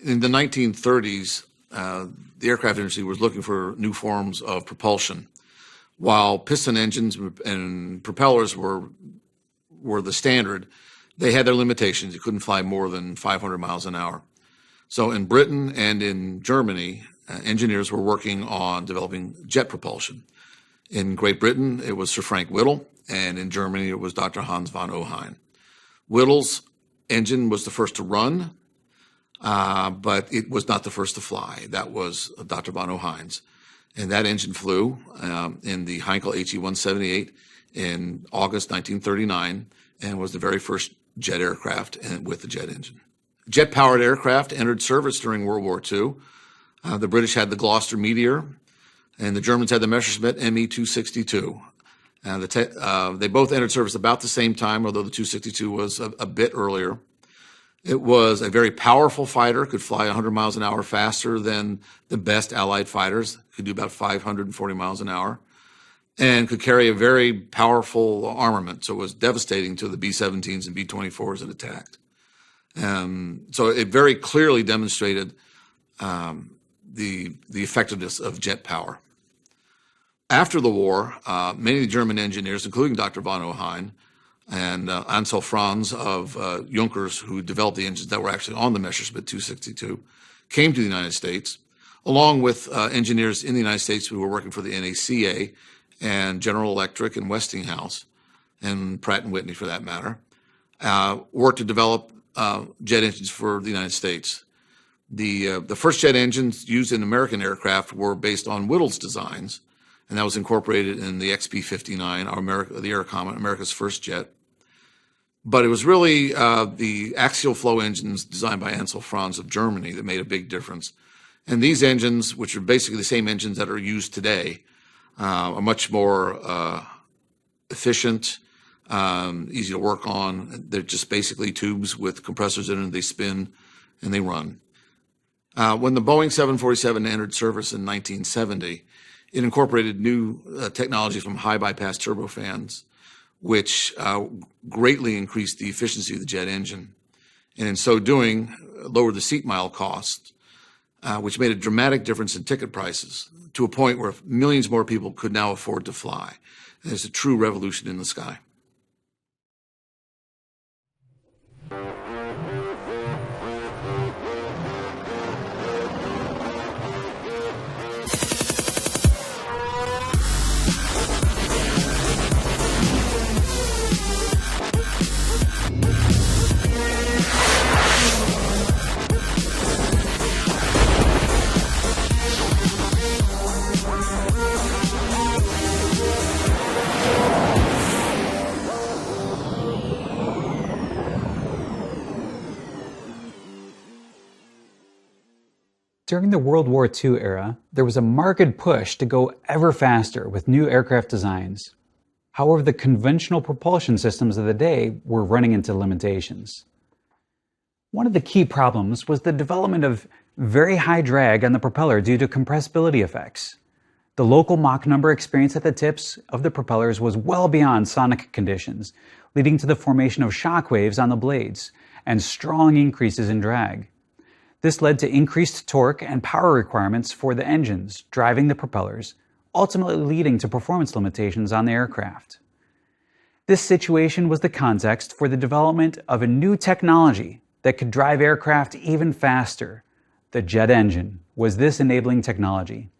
in the 1930s, the aircraft industry was looking for new forms of propulsion. While piston engines and propellers were the standard, they had their limitations. You couldn't fly more than 500 miles an hour. So in Britain and in Germany, engineers were working on developing jet propulsion. In Great Britain, it was Sir Frank Whittle, and in Germany, it was Dr. Hans von Ohain. Whittle's engine was the first to run, but it was not the first to fly. That was Dr. von Ohain's. And that engine flew in the Heinkel HE-178 in August 1939 and was the very first jet aircraft with the jet engine. Jet-powered aircraft entered service during World War II. The British had the Gloucester Meteor, and the Germans had the Messerschmitt Me-262. They both entered service about the same time, although the 262 was a bit earlier. It was a very powerful fighter, could fly 100 miles an hour faster than the best Allied fighters, could do about 540 miles an hour, and could carry a very powerful armament. So it was devastating to the B-17s and B-24s it attacked. So it very clearly demonstrated the effectiveness of jet power. After the war, many of the German engineers, including Dr. von Ohain and Ansel Franz of Junkers, who developed the engines that were actually on the Messerschmitt 262, came to the United States, along with engineers in the United States who were working for the NACA and General Electric and Westinghouse, and Pratt & Whitney for that matter, worked to develop jet engines for the United States. The first jet engines used in American aircraft were based on Whittle's designs, and that was incorporated in the XP-59, the Air Comet, America's first jet. But it was really the axial flow engines designed by Ansel Franz of Germany that made a big difference. And these engines, which are basically the same engines that are used today, are much more efficient, easy to work on. They're just basically tubes with compressors in them. They spin and they run. When the Boeing 747 entered service in 1970, it incorporated new technology from high bypass turbofans, which greatly increased the efficiency of the jet engine, and in so doing, lowered the seat mile cost, which made a dramatic difference in ticket prices to a point where millions more people could now afford to fly. And it's a true revolution in the sky. During the World War II era, there was a marked push to go ever faster with new aircraft designs. However, the conventional propulsion systems of the day were running into limitations. One of the key problems was the development of very high drag on the propeller due to compressibility effects. The local Mach number experienced at the tips of the propellers was well beyond sonic conditions, leading to the formation of shock waves on the blades and strong increases in drag. This led to increased torque and power requirements for the engines driving the propellers, ultimately leading to performance limitations on the aircraft. This situation was the context for the development of a new technology that could drive aircraft even faster. The jet engine was this enabling technology.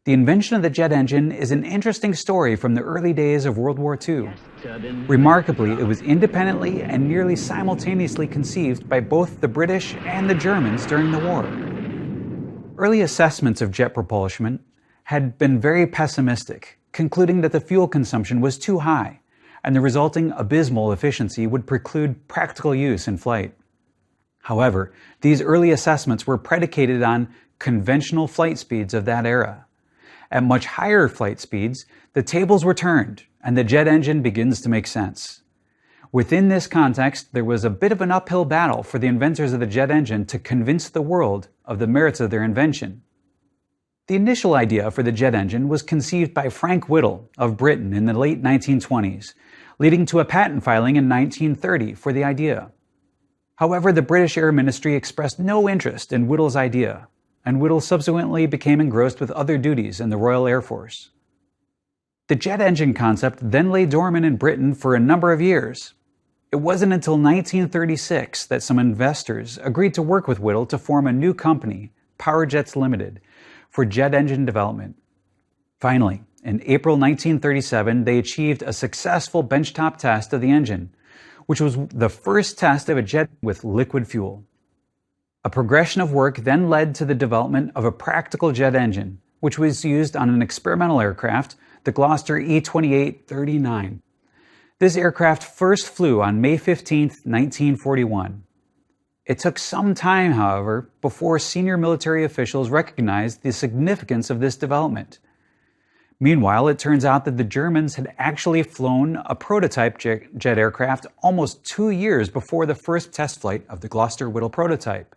The invention of the jet engine is an interesting story from the early days of World War II. Remarkably, it was independently and nearly simultaneously conceived by both the British and the Germans during the war. Early assessments of jet propulsion had been very pessimistic, concluding that the fuel consumption was too high, and the resulting abysmal efficiency would preclude practical use in flight. However, these early assessments were predicated on conventional flight speeds of that era. At much higher flight speeds, the tables were turned, and the jet engine begins to make sense. Within this context, there was a bit of an uphill battle for the inventors of the jet engine to convince the world of the merits of their invention. The initial idea for the jet engine was conceived by Frank Whittle of Britain in the late 1920s, leading to a patent filing in 1930 for the idea. However, the British Air Ministry expressed no interest in Whittle's idea, and Whittle subsequently became engrossed with other duties in the Royal Air Force. The jet engine concept then lay dormant in Britain for a number of years. It wasn't until 1936 that some investors agreed to work with Whittle to form a new company, Powerjets Limited, for jet engine development. Finally, in April 1937, they achieved a successful benchtop test of the engine, which was the first test of a jet with liquid fuel. A progression of work then led to the development of a practical jet engine, which was used on an experimental aircraft, the Gloster E-28-39. This aircraft first flew on May 15, 1941. It took some time, however, before senior military officials recognized the significance of this development. Meanwhile, it turns out that the Germans had actually flown a prototype jet aircraft almost 2 years before the first test flight of the Gloster-Whittle prototype.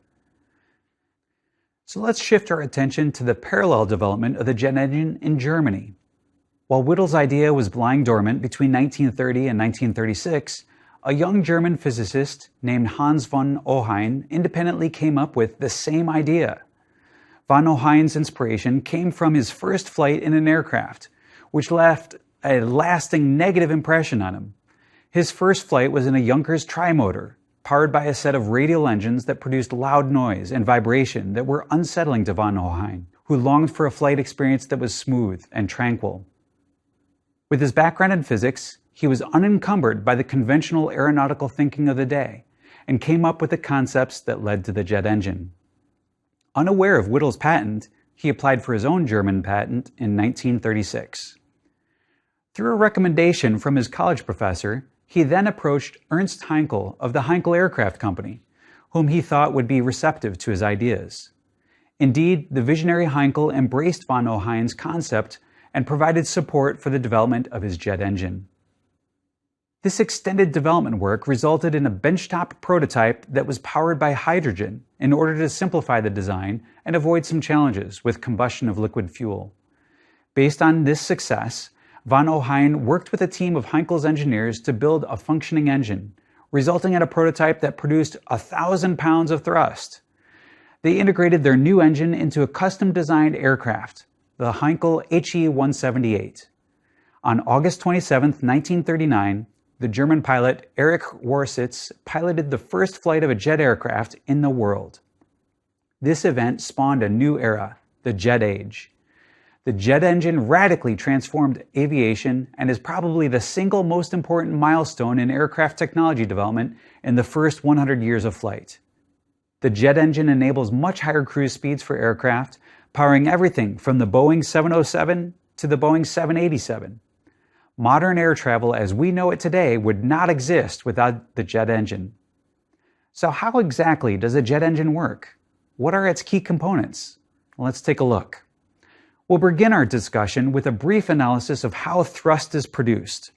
So let's shift our attention to the parallel development of the jet engine in Germany. While Whittle's idea was lying dormant between 1930 and 1936, a young German physicist named Hans von Ohain independently came up with the same idea. Von Ohain's inspiration came from his first flight in an aircraft, which left a lasting negative impression on him. His first flight was in a Junkers trimotor, powered by a set of radial engines that produced loud noise and vibration that were unsettling to von Ohain, who longed for a flight experience that was smooth and tranquil. With his background in physics, he was unencumbered by the conventional aeronautical thinking of the day and came up with the concepts that led to the jet engine. Unaware of Whittle's patent, he applied for his own German patent in 1936. Through a recommendation from his college professor, he then approached Ernst Heinkel of the Heinkel Aircraft Company, whom he thought would be receptive to his ideas. Indeed, the visionary Heinkel embraced von Ohain's concept and provided support for the development of his jet engine. This extended development work resulted in a benchtop prototype that was powered by hydrogen in order to simplify the design and avoid some challenges with combustion of liquid fuel. Based on this success, von Ohain worked with a team of Heinkel's engineers to build a functioning engine, resulting in a prototype that produced 1,000 pounds of thrust. They integrated their new engine into a custom-designed aircraft, the Heinkel HE-178. On August 27, 1939, the German pilot Erich Warsitz piloted the first flight of a jet aircraft in the world. This event spawned a new era, the jet age. The jet engine radically transformed aviation and is probably the single most important milestone in aircraft technology development in the first 100 years of flight. The jet engine enables much higher cruise speeds for aircraft, powering everything from the Boeing 707 to the Boeing 787. Modern air travel as we know it today would not exist without the jet engine. So how exactly does a jet engine work? What are its key components? Let's take a look. We'll begin our discussion with a brief analysis of how thrust is produced.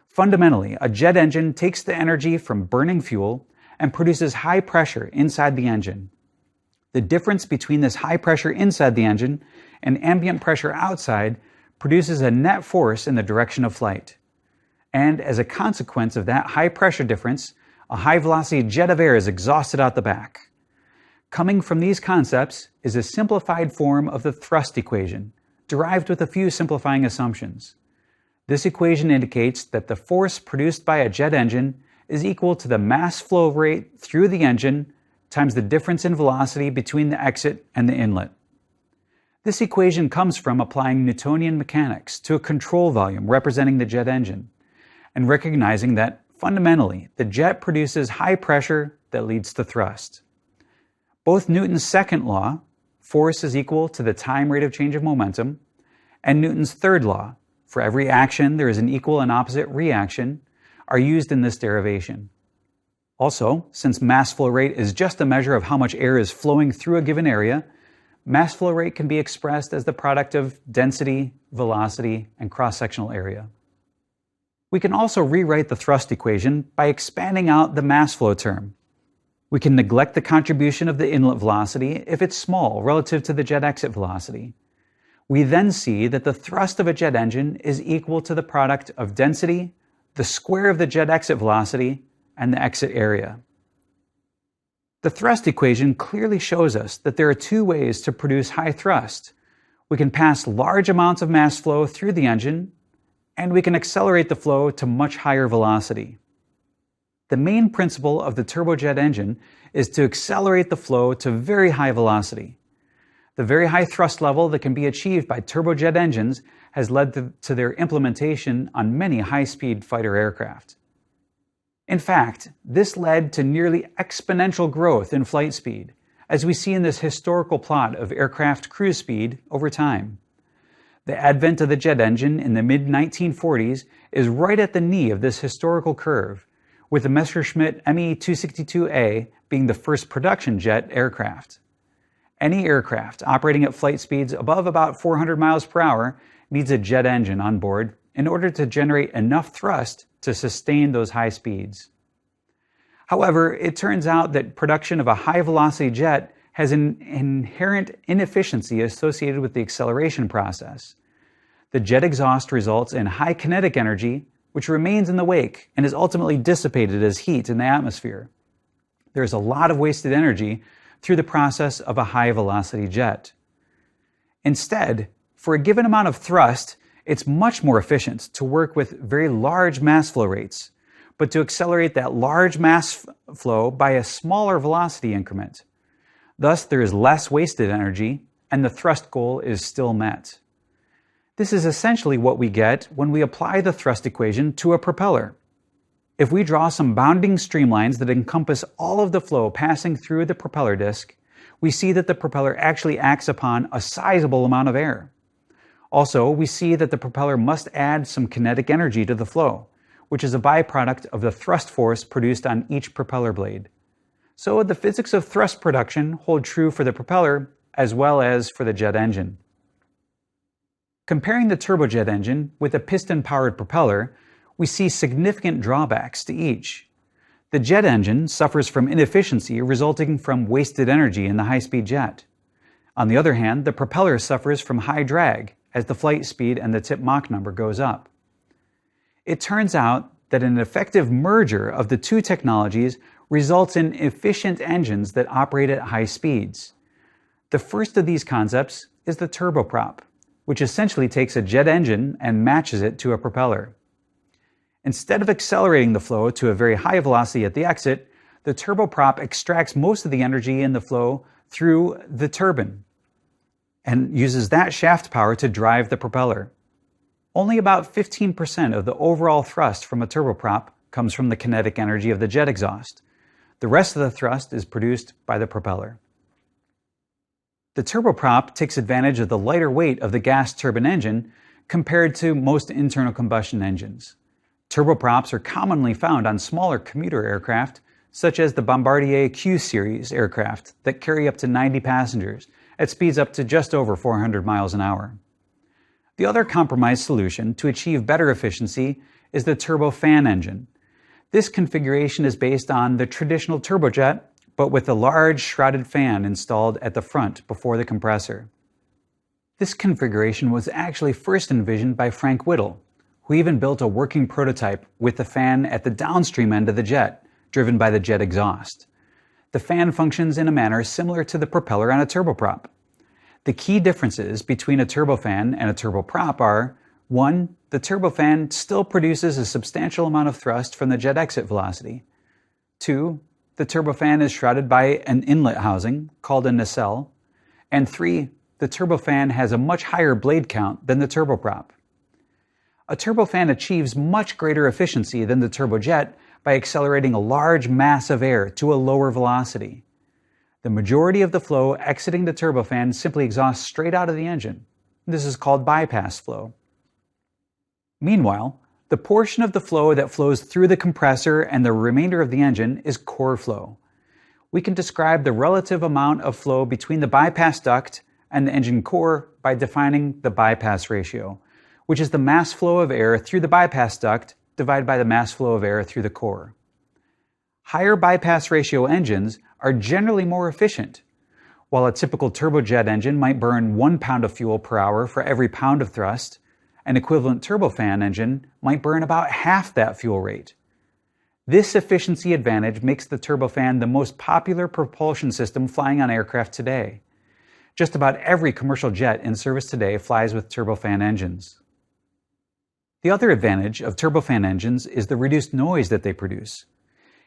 Fundamentally, a jet engine takes the energy from burning fuel and produces high pressure inside the engine. The difference between this high pressure inside the engine and ambient pressure outside produces a net force in the direction of flight. And as a consequence of that high pressure difference, a high velocity jet of air is exhausted out the back. Coming from these concepts is a simplified form of the thrust equation, derived with a few simplifying assumptions. This equation indicates that the force produced by a jet engine is equal to the mass flow rate through the engine times the difference in velocity between the exit and the inlet. This equation comes from applying Newtonian mechanics to a control volume representing the jet engine, and recognizing that, fundamentally, the jet produces high pressure that leads to thrust. Both Newton's second law, force is equal to the time rate of change of momentum, and Newton's third law, for every action there is an equal and opposite reaction, are used in this derivation. Also, since mass flow rate is just a measure of how much air is flowing through a given area, mass flow rate can be expressed as the product of density, velocity, and cross-sectional area. We can also rewrite the thrust equation by expanding out the mass flow term. We can neglect the contribution of the inlet velocity if it's small relative to the jet exit velocity. We then see that the thrust of a jet engine is equal to the product of density, the square of the jet exit velocity, and the exit area. The thrust equation clearly shows us that there are two ways to produce high thrust. We can pass large amounts of mass flow through the engine, and we can accelerate the flow to much higher velocity. The main principle of the turbojet engine is to accelerate the flow to very high velocity. The very high thrust level that can be achieved by turbojet engines has led to their implementation on many high-speed fighter aircraft. In fact, this led to nearly exponential growth in flight speed, as we see in this historical plot of aircraft cruise speed over time. The advent of the jet engine in the mid-1940s is right at the knee of this historical curve, with the Messerschmitt Me-262A being the first production jet aircraft. Any aircraft operating at flight speeds above about 400 miles per hour needs a jet engine on board in order to generate enough thrust to sustain those high speeds. However, it turns out that production of a high-velocity jet has an inherent inefficiency associated with the acceleration process. The jet exhaust results in high kinetic energy, which remains in the wake and is ultimately dissipated as heat in the atmosphere. There's a lot of wasted energy through the process of a high-velocity jet. Instead, for a given amount of thrust, it's much more efficient to work with very large mass flow rates, but to accelerate that large mass flow by a smaller velocity increment. Thus, there is less wasted energy, and the thrust goal is still met. This is essentially what we get when we apply the thrust equation to a propeller. If we draw some bounding streamlines that encompass all of the flow passing through the propeller disc, we see that the propeller actually acts upon a sizable amount of air. Also, we see that the propeller must add some kinetic energy to the flow, which is a byproduct of the thrust force produced on each propeller blade. So the physics of thrust production hold true for the propeller as well as for the jet engine. Comparing the turbojet engine with a piston-powered propeller, we see significant drawbacks to each. The jet engine suffers from inefficiency resulting from wasted energy in the high-speed jet. On the other hand, the propeller suffers from high drag as the flight speed and the tip Mach number goes up. It turns out that an effective merger of the two technologies results in efficient engines that operate at high speeds. The first of these concepts is the turboprop, which essentially takes a jet engine and matches it to a propeller. Instead of accelerating the flow to a very high velocity at the exit, the turboprop extracts most of the energy in the flow through the turbine and uses that shaft power to drive the propeller. Only about 15% of the overall thrust from a turboprop comes from the kinetic energy of the jet exhaust. The rest of the thrust is produced by the propeller. The turboprop takes advantage of the lighter weight of the gas turbine engine compared to most internal combustion engines. Turboprops are commonly found on smaller commuter aircraft, such as the Bombardier Q-series aircraft that carry up to 90 passengers at speeds up to just over 400 miles an hour. The other compromise solution to achieve better efficiency is the turbofan engine. This configuration is based on the traditional turbojet, but with a large shrouded fan installed at the front before the compressor. This configuration was actually first envisioned by Frank Whittle, who even built a working prototype with the fan at the downstream end of the jet, driven by the jet exhaust. The fan functions in a manner similar to the propeller on a turboprop. The key differences between a turbofan and a turboprop are: 1. The turbofan still produces a substantial amount of thrust from the jet exit velocity. 2. The turbofan is shrouded by an inlet housing called a nacelle. And 3. The turbofan has a much higher blade count than the turboprop. A turbofan achieves much greater efficiency than the turbojet by accelerating a large mass of air to a lower velocity. The majority of the flow exiting the turbofan simply exhausts straight out of the engine. This is called bypass flow. Meanwhile, the portion of the flow that flows through the compressor and the remainder of the engine is core flow. We can describe the relative amount of flow between the bypass duct and the engine core by defining the bypass ratio, which is the mass flow of air through the bypass duct divided by the mass flow of air through the core. Higher bypass ratio engines are generally more efficient. While a typical turbojet engine might burn 1 pound of fuel per hour for every pound of thrust, an equivalent turbofan engine might burn about half that fuel rate. This efficiency advantage makes the turbofan the most popular propulsion system flying on aircraft today. Just about every commercial jet in service today flies with turbofan engines. The other advantage of turbofan engines is the reduced noise that they produce.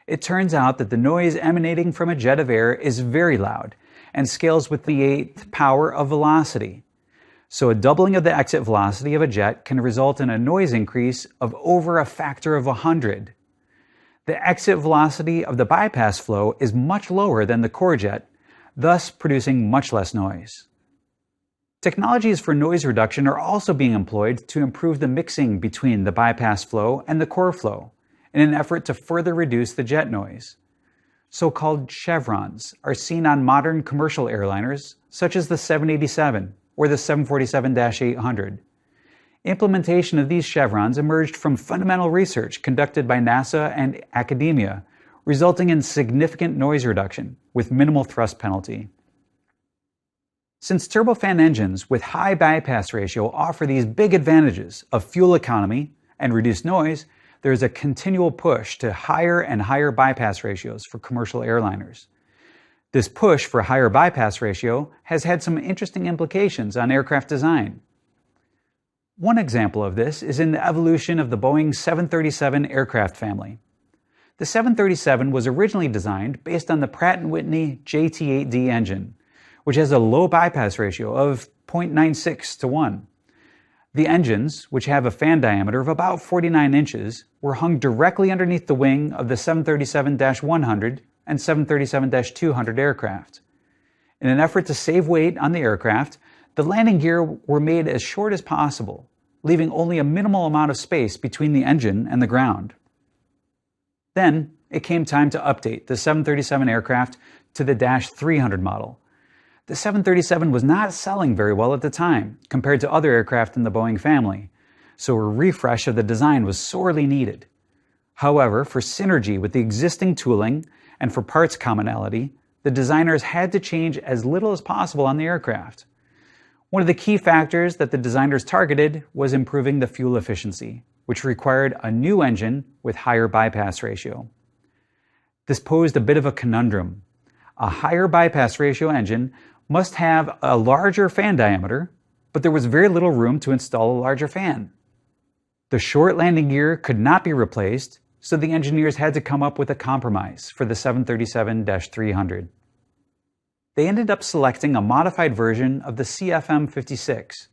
It turns out that the noise emanating from a jet of air is very loud and scales with the 8th power of velocity. So a doubling of the exit velocity of a jet can result in a noise increase of over a factor of 100. The exit velocity of the bypass flow is much lower than the core jet, thus producing much less noise. Technologies for noise reduction are also being employed to improve the mixing between the bypass flow and the core flow in an effort to further reduce the jet noise. So-called chevrons are seen on modern commercial airliners such as the 787 or the 747-800. Implementation of these chevrons emerged from fundamental research conducted by NASA and academia, resulting in significant noise reduction with minimal thrust penalty. Since turbofan engines with high bypass ratio offer these big advantages of fuel economy and reduced noise, there is a continual push to higher and higher bypass ratios for commercial airliners. This push for higher bypass ratio has had some interesting implications on aircraft design. One example of this is in the evolution of the Boeing 737 aircraft family. The 737 was originally designed based on the Pratt & Whitney JT8D engine, which has a low bypass ratio of 0.96 to 1. The engines, which have a fan diameter of about 49 inches, were hung directly underneath the wing of the 737-100 and 737-200 aircraft. In an effort to save weight on the aircraft, the landing gear were made as short as possible, leaving only a minimal amount of space between the engine and the ground. Then, it came time to update the 737 aircraft to the -300 model. The 737 was not selling very well at the time compared to other aircraft in the Boeing family, so a refresh of the design was sorely needed. However, for synergy with the existing tooling and for parts commonality, the designers had to change as little as possible on the aircraft. One of the key factors that the designers targeted was improving the fuel efficiency, which required a new engine with higher bypass ratio. This posed a bit of a conundrum. A higher bypass ratio engine must have a larger fan diameter, but there was very little room to install a larger fan. The short landing gear could not be replaced, so the engineers had to come up with a compromise for the 737-300. They ended up selecting a modified version of the CFM56,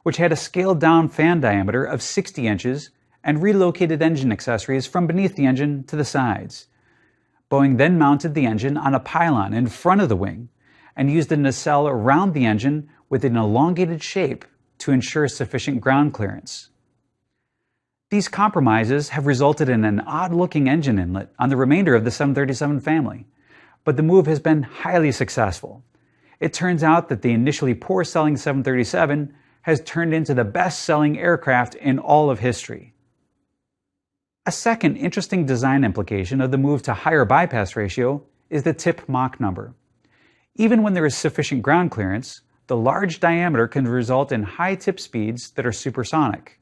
which had a scaled-down fan diameter of 60 inches and relocated engine accessories from beneath the engine to the sides. Boeing then mounted the engine on a pylon in front of the wing and used a nacelle around the engine with an elongated shape to ensure sufficient ground clearance. These compromises have resulted in an odd-looking engine inlet on the remainder of the 737 family, but the move has been highly successful. It turns out that the initially poor-selling 737 has turned into the best-selling aircraft in all of history. A second interesting design implication of the move to higher bypass ratio is the tip Mach number. Even when there is sufficient ground clearance, the large diameter can result in high tip speeds that are supersonic.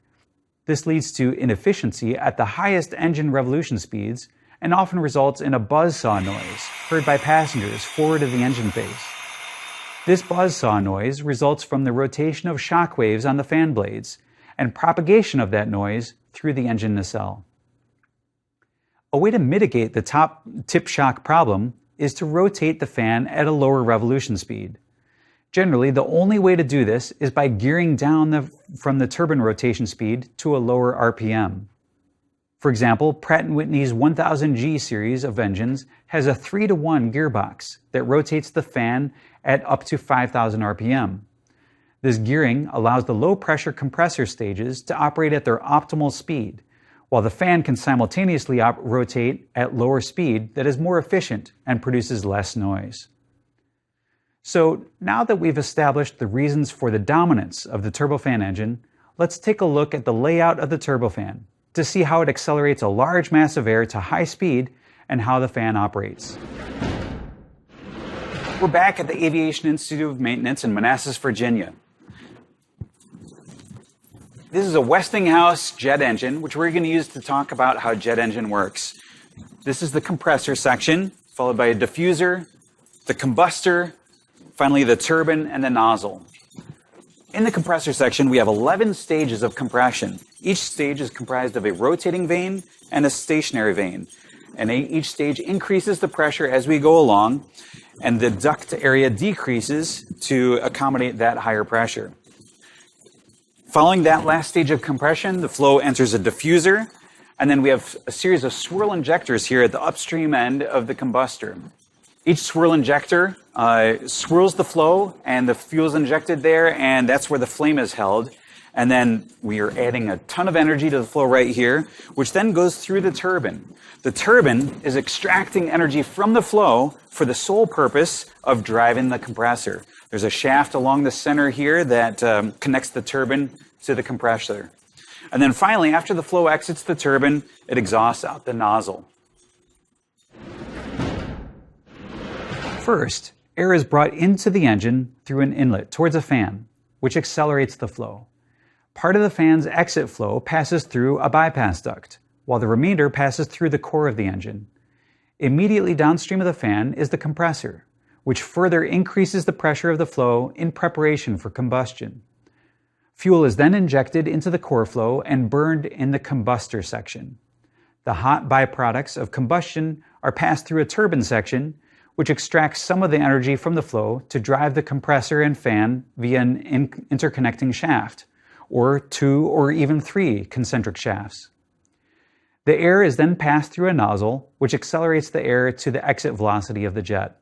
This leads to inefficiency at the highest engine revolution speeds and often results in a buzzsaw noise heard by passengers forward of the engine face. This buzzsaw noise results from the rotation of shock waves on the fan blades and propagation of that noise through the engine nacelle. A way to mitigate the top tip shock problem is to rotate the fan at a lower revolution speed. Generally, the only way to do this is by gearing down from the turbine rotation speed to a lower RPM. For example, Pratt & Whitney's 1000G series of engines has a 3-to-1 gearbox that rotates the fan at up to 5000 RPM. This gearing allows the low-pressure compressor stages to operate at their optimal speed, while the fan can simultaneously rotate at lower speed that is more efficient and produces less noise. So now that we've established the reasons for the dominance of the turbofan engine, let's take a look at the layout of the turbofan to see how it accelerates a large mass of air to high speed and how the fan operates. We're back at the Aviation Institute of Maintenance in Manassas, Virginia. This is a Westinghouse jet engine, which we're going to use to talk about how jet engine works. This is the compressor section, followed by a diffuser, the combustor, finally the turbine, and the nozzle. In the compressor section, we have 11 stages of compression. Each stage is comprised of a rotating vane and a stationary vane. And each stage increases the pressure as we go along, and the duct area decreases to accommodate that higher pressure. Following that last stage of compression, the flow enters a diffuser, and then we have a series of swirl injectors here at the upstream end of the combustor. Each swirl injector swirls the flow, and the fuel is injected there, and that's where the flame is held. And then we are adding a ton of energy to the flow right here, which then goes through the turbine. The turbine is extracting energy from the flow for the sole purpose of driving the compressor. There's a shaft along the center here that connects the turbine to the compressor. And then finally, after the flow exits the turbine, it exhausts out the nozzle. First, air is brought into the engine through an inlet towards a fan, which accelerates the flow. Part of the fan's exit flow passes through a bypass duct, while the remainder passes through the core of the engine. Immediately downstream of the fan is the compressor, which further increases the pressure of the flow in preparation for combustion. Fuel is then injected into the core flow and burned in the combustor section. The hot byproducts of combustion are passed through a turbine section, which extracts some of the energy from the flow to drive the compressor and fan via an interconnecting shaft, or 2 or even 3 concentric shafts. The air is then passed through a nozzle, which accelerates the air to the exit velocity of the jet.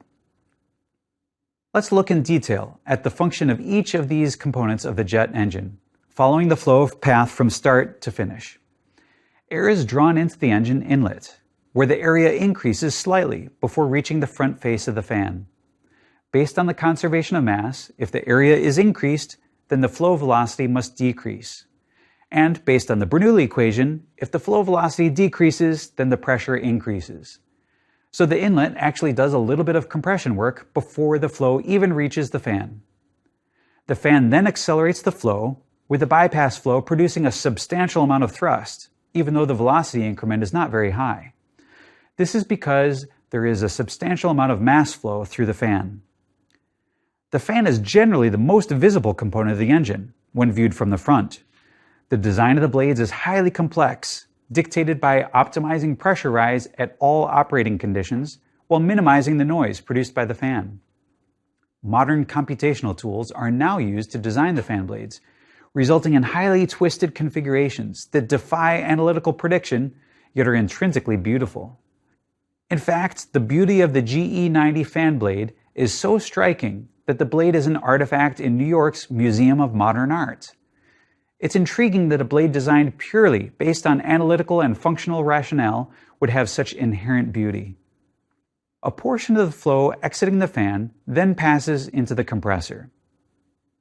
Let's look in detail at the function of each of these components of the jet engine, following the flow path from start to finish. Air is drawn into the engine inlet, where the area increases slightly before reaching the front face of the fan. Based on the conservation of mass, if the area is increased, then the flow velocity must decrease. And based on the Bernoulli equation, if the flow velocity decreases, then the pressure increases. So the inlet actually does a little bit of compression work before the flow even reaches the fan. The fan then accelerates the flow, with the bypass flow producing a substantial amount of thrust, even though the velocity increment is not very high. This is because there is a substantial amount of mass flow through the fan. The fan is generally the most visible component of the engine when viewed from the front. The design of the blades is highly complex, dictated by optimizing pressure rise at all operating conditions while minimizing the noise produced by the fan. Modern computational tools are now used to design the fan blades, resulting in highly twisted configurations that defy analytical prediction, yet are intrinsically beautiful. In fact, the beauty of the GE90 fan blade is so striking that the blade is an artifact in New York's Museum of Modern Art. It's intriguing that a blade designed purely based on analytical and functional rationale would have such inherent beauty. A portion of the flow exiting the fan then passes into the compressor.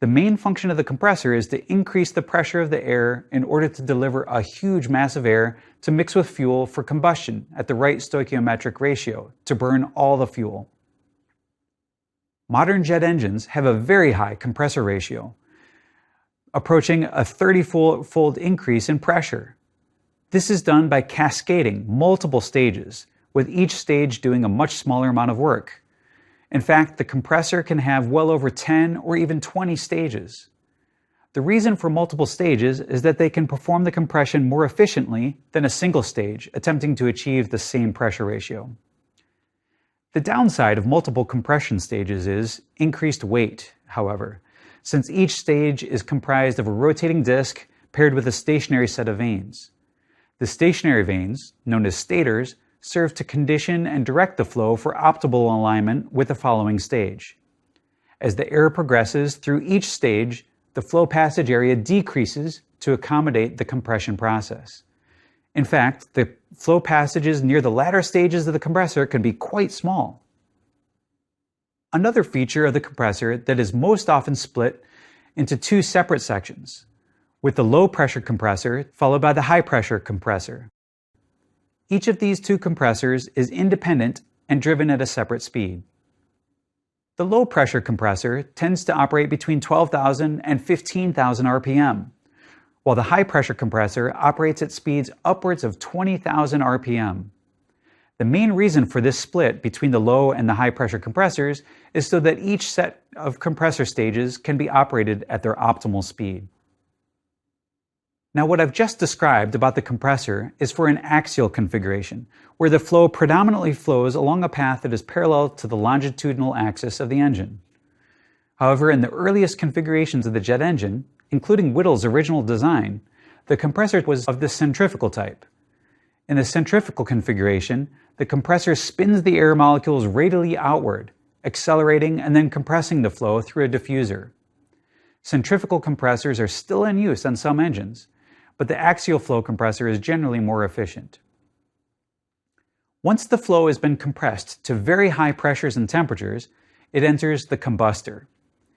The main function of the compressor is to increase the pressure of the air in order to deliver a huge mass of air to mix with fuel for combustion at the right stoichiometric ratio to burn all the fuel. Modern jet engines have a very high compressor ratio, approaching a 30-fold increase in pressure. This is done by cascading multiple stages, with each stage doing a much smaller amount of work. In fact, the compressor can have well over 10 or even 20 stages. The reason for multiple stages is that they can perform the compression more efficiently than a single stage attempting to achieve the same pressure ratio. The downside of multiple compression stages is increased weight, however, since each stage is comprised of a rotating disc paired with a stationary set of vanes. The stationary vanes, known as stators, serve to condition and direct the flow for optimal alignment with the following stage. As the air progresses through each stage, the flow passage area decreases to accommodate the compression process. In fact, the flow passages near the latter stages of the compressor can be quite small. Another feature of the compressor that is most often split into 2 separate sections, with the low pressure compressor followed by the high pressure compressor. Each of these 2 compressors is independent and driven at a separate speed. The low pressure compressor tends to operate between 12,000 and 15,000 RPM, while the high pressure compressor operates at speeds upwards of 20,000 RPM. The main reason for this split between the low and the high pressure compressors is so that each set of compressor stages can be operated at their optimal speed. Now, what I've just described about the compressor is for an axial configuration, where the flow predominantly flows along a path that is parallel to the longitudinal axis of the engine. However, in the earliest configurations of the jet engine, including Whittle's original design, the compressor was of the centrifugal type. In the centrifugal configuration, the compressor spins the air molecules radially outward, accelerating and then compressing the flow through a diffuser. Centrifugal compressors are still in use on some engines, but the axial flow compressor is generally more efficient. Once the flow has been compressed to very high pressures and temperatures, it enters the combustor.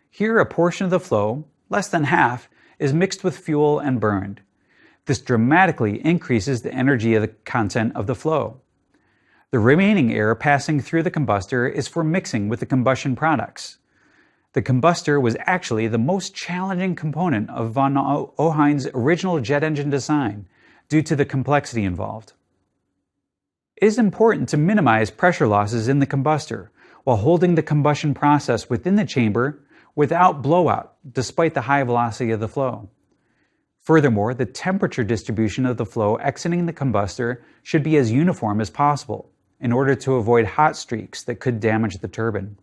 Here, a portion of the flow, less than half, is mixed with fuel and burned. This dramatically increases the energy of the content of the flow. The remaining air passing through the combustor is for mixing with the combustion products. The combustor was actually the most challenging component of von Ohein's original jet engine design due to the complexity involved. It is important to minimize pressure losses in the combustor while holding the combustion process within the chamber without blowout, despite the high velocity of the flow. Furthermore, the temperature distribution of the flow exiting the combustor should be as uniform as possible in order to avoid hot streaks that could damage the turbine.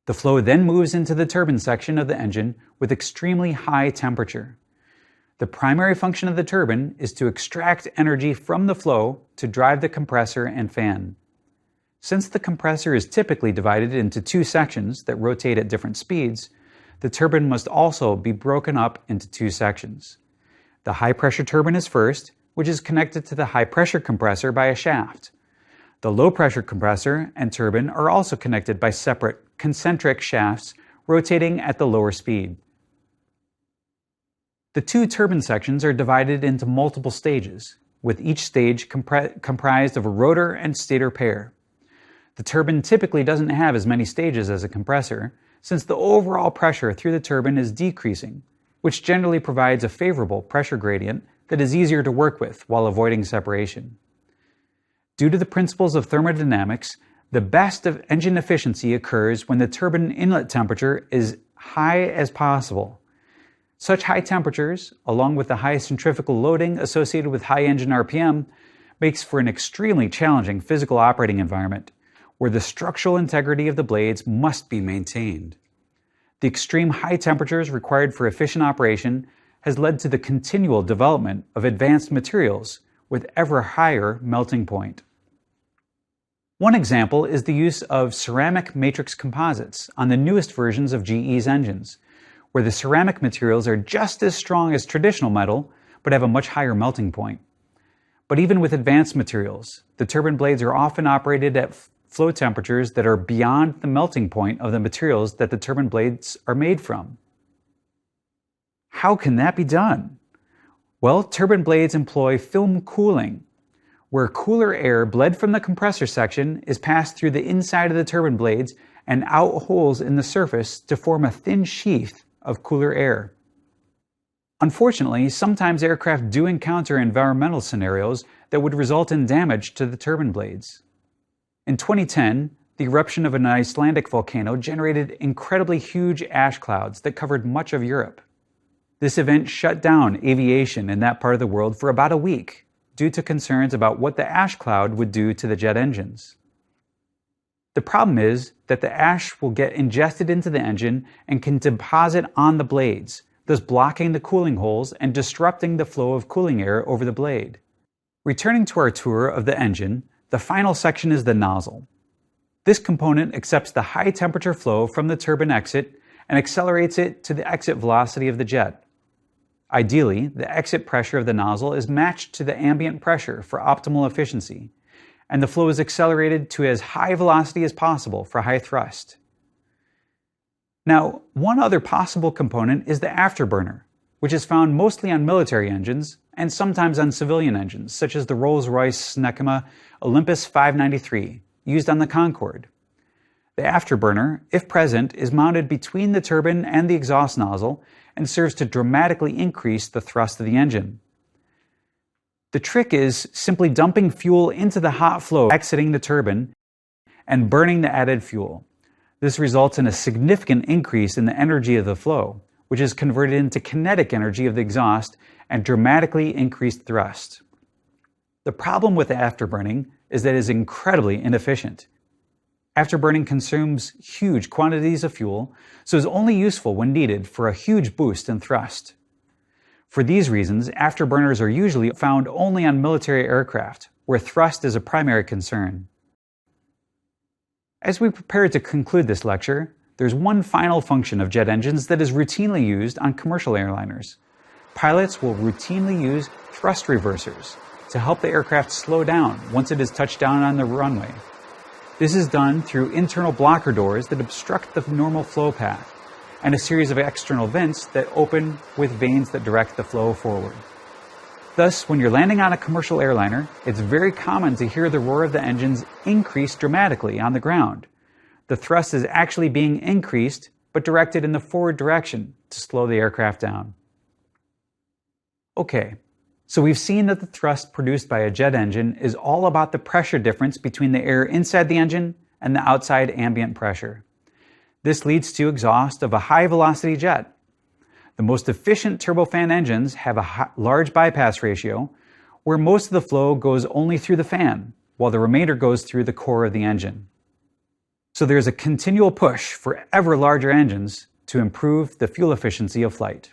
The flow then moves into the turbine section of the engine with extremely high temperature. The primary function of the turbine is to extract energy from the flow to drive the compressor and fan. Since the compressor is typically divided into two sections that rotate at different speeds, the turbine must also be broken up into two sections. The high-pressure turbine is first, which is connected to the high-pressure compressor by a shaft. The low-pressure compressor and turbine are also connected by separate concentric shafts rotating at the lower speed. The two turbine sections are divided into multiple stages, with each stage comprised of a rotor and stator pair. The turbine typically doesn't have as many stages as a compressor, since the overall pressure through the turbine is decreasing, which generally provides a favorable pressure gradient that is easier to work with while avoiding separation. Due to the principles of thermodynamics, the best of engine efficiency occurs when the turbine inlet temperature is high as possible. Such high temperatures, along with the high centrifugal loading associated with high engine RPM, makes for an extremely challenging physical operating environment, where the structural integrity of the blades must be maintained. The extreme high temperatures required for efficient operation has led to the continual development of advanced materials with ever higher melting point. One example is the use of ceramic matrix composites on the newest versions of GE's engines, where the ceramic materials are just as strong as traditional metal, but have a much higher melting point. But even with advanced materials, the turbine blades are often operated at flow temperatures that are beyond the melting point of the materials that the turbine blades are made from. How can that be done? Well, turbine blades employ film cooling, where cooler air bled from the compressor section is passed through the inside of the turbine blades and out holes in the surface to form a thin sheath of cooler air. Unfortunately, sometimes aircraft do encounter environmental scenarios that would result in damage to the turbine blades. In 2010, the eruption of an Icelandic volcano generated incredibly huge ash clouds that covered much of Europe. This event shut down aviation in that part of the world for about a week due to concerns about what the ash cloud would do to the jet engines. The problem is that the ash will get ingested into the engine and can deposit on the blades, thus blocking the cooling holes and disrupting the flow of cooling air over the blade. Returning to our tour of the engine, the final section is the nozzle. This component accepts the high temperature flow from the turbine exit and accelerates it to the exit velocity of the jet. Ideally, the exit pressure of the nozzle is matched to the ambient pressure for optimal efficiency, and the flow is accelerated to as high velocity as possible for high thrust. Now, one other possible component is the afterburner, which is found mostly on military engines and sometimes on civilian engines, such as the Rolls-Royce Snecema Olympus 593, used on the Concorde. The afterburner, if present, is mounted between the turbine and the exhaust nozzle and serves to dramatically increase the thrust of the engine. The trick is simply dumping fuel into the hot flow, exiting the turbine, and burning the added fuel. This results in a significant increase in the energy of the flow, which is converted into kinetic energy of the exhaust and dramatically increased thrust. The problem with afterburning is that it is incredibly inefficient. Afterburning consumes huge quantities of fuel, so is only useful when needed for a huge boost in thrust. For these reasons, afterburners are usually found only on military aircraft, where thrust is a primary concern. As we prepare to conclude this lecture, there's one final function of jet engines that is routinely used on commercial airliners. Pilots will routinely use thrust reversers to help the aircraft slow down once it is touched down on the runway. This is done through internal blocker doors that obstruct the normal flow path, and a series of external vents that open with vanes that direct the flow forward. Thus, when you're landing on a commercial airliner, it's very common to hear the roar of the engines increase dramatically on the ground. The thrust is actually being increased, but directed in the forward direction to slow the aircraft down. Okay, so we've seen that the thrust produced by a jet engine is all about the pressure difference between the air inside the engine and the outside ambient pressure. This leads to exhaust of a high-velocity jet. The most efficient turbofan engines have a large bypass ratio, where most of the flow goes only through the fan, while the remainder goes through the core of the engine. So there's a continual push for ever larger engines to improve the fuel efficiency of flight.